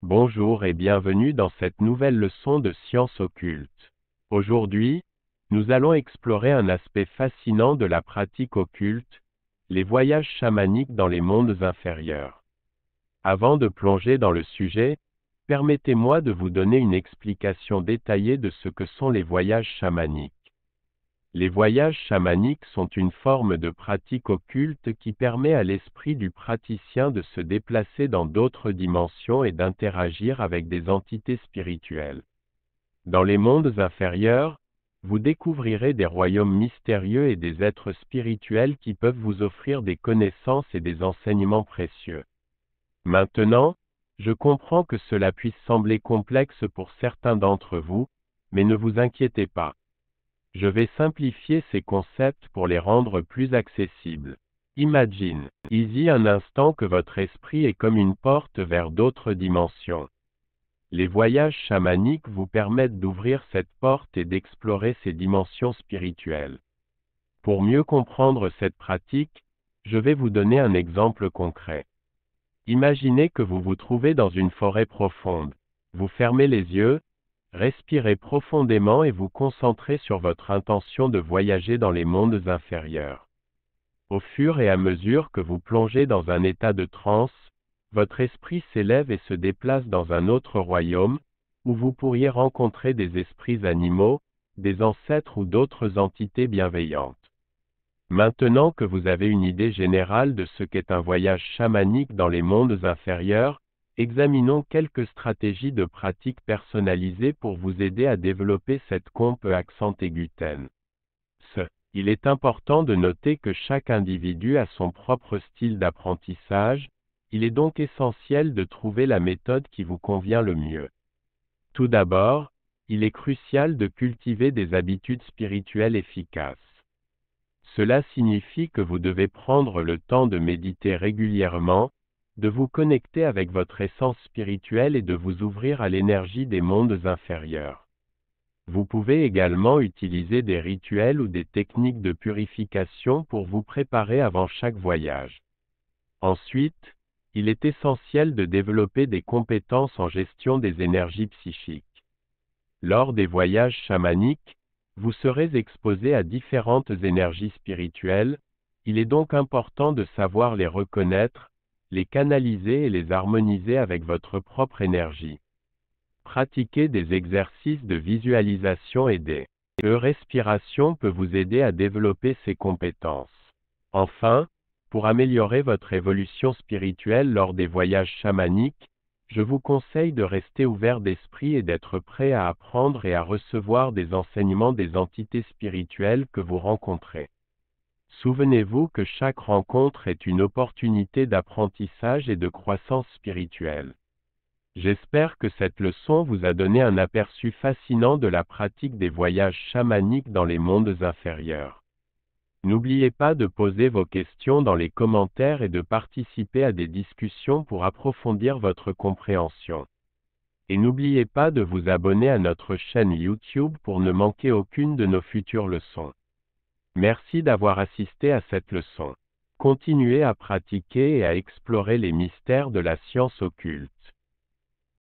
Bonjour et bienvenue dans cette nouvelle leçon de sciences occultes. Aujourd'hui, nous allons explorer un aspect fascinant de la pratique occulte, les voyages chamaniques dans les mondes inférieurs. Avant de plonger dans le sujet, permettez-moi de vous donner une explication détaillée de ce que sont les voyages chamaniques. Les voyages chamaniques sont une forme de pratique occulte qui permet à l'esprit du praticien de se déplacer dans d'autres dimensions et d'interagir avec des entités spirituelles. Dans les mondes inférieurs, vous découvrirez des royaumes mystérieux et des êtres spirituels qui peuvent vous offrir des connaissances et des enseignements précieux. Maintenant, je comprends que cela puisse sembler complexe pour certains d'entre vous, mais ne vous inquiétez pas. Je vais simplifier ces concepts pour les rendre plus accessibles. Imaginez un instant que votre esprit est comme une porte vers d'autres dimensions. Les voyages chamaniques vous permettent d'ouvrir cette porte et d'explorer ces dimensions spirituelles. Pour mieux comprendre cette pratique, je vais vous donner un exemple concret. Imaginez que vous vous trouvez dans une forêt profonde. Vous fermez les yeux, respirez profondément et vous concentrez sur votre intention de voyager dans les mondes inférieurs. Au fur et à mesure que vous plongez dans un état de transe, votre esprit s'élève et se déplace dans un autre royaume, où vous pourriez rencontrer des esprits animaux, des ancêtres ou d'autres entités bienveillantes. Maintenant que vous avez une idée générale de ce qu'est un voyage chamanique dans les mondes inférieurs, examinons quelques stratégies de pratique personnalisées pour vous aider à développer cette comp accent aigu-ten. Il est important de noter que chaque individu a son propre style d'apprentissage, il est donc essentiel de trouver la méthode qui vous convient le mieux. Tout d'abord, il est crucial de cultiver des habitudes spirituelles efficaces. Cela signifie que vous devez prendre le temps de méditer régulièrement, de vous connecter avec votre essence spirituelle et de vous ouvrir à l'énergie des mondes inférieurs. Vous pouvez également utiliser des rituels ou des techniques de purification pour vous préparer avant chaque voyage. Ensuite, il est essentiel de développer des compétences en gestion des énergies psychiques. Lors des voyages chamaniques, vous serez exposé à différentes énergies spirituelles, il est donc important de savoir les reconnaître, les canaliser et les harmoniser avec votre propre énergie. Pratiquer des exercices de visualisation et des respirations peut vous aider à développer ces compétences. Enfin, pour améliorer votre évolution spirituelle lors des voyages chamaniques, je vous conseille de rester ouvert d'esprit et d'être prêt à apprendre et à recevoir des enseignements des entités spirituelles que vous rencontrez. Souvenez-vous que chaque rencontre est une opportunité d'apprentissage et de croissance spirituelle. J'espère que cette leçon vous a donné un aperçu fascinant de la pratique des voyages chamaniques dans les mondes inférieurs. N'oubliez pas de poser vos questions dans les commentaires et de participer à des discussions pour approfondir votre compréhension. Et n'oubliez pas de vous abonner à notre chaîne YouTube pour ne manquer aucune de nos futures leçons. Merci d'avoir assisté à cette leçon. Continuez à pratiquer et à explorer les mystères de la science occulte.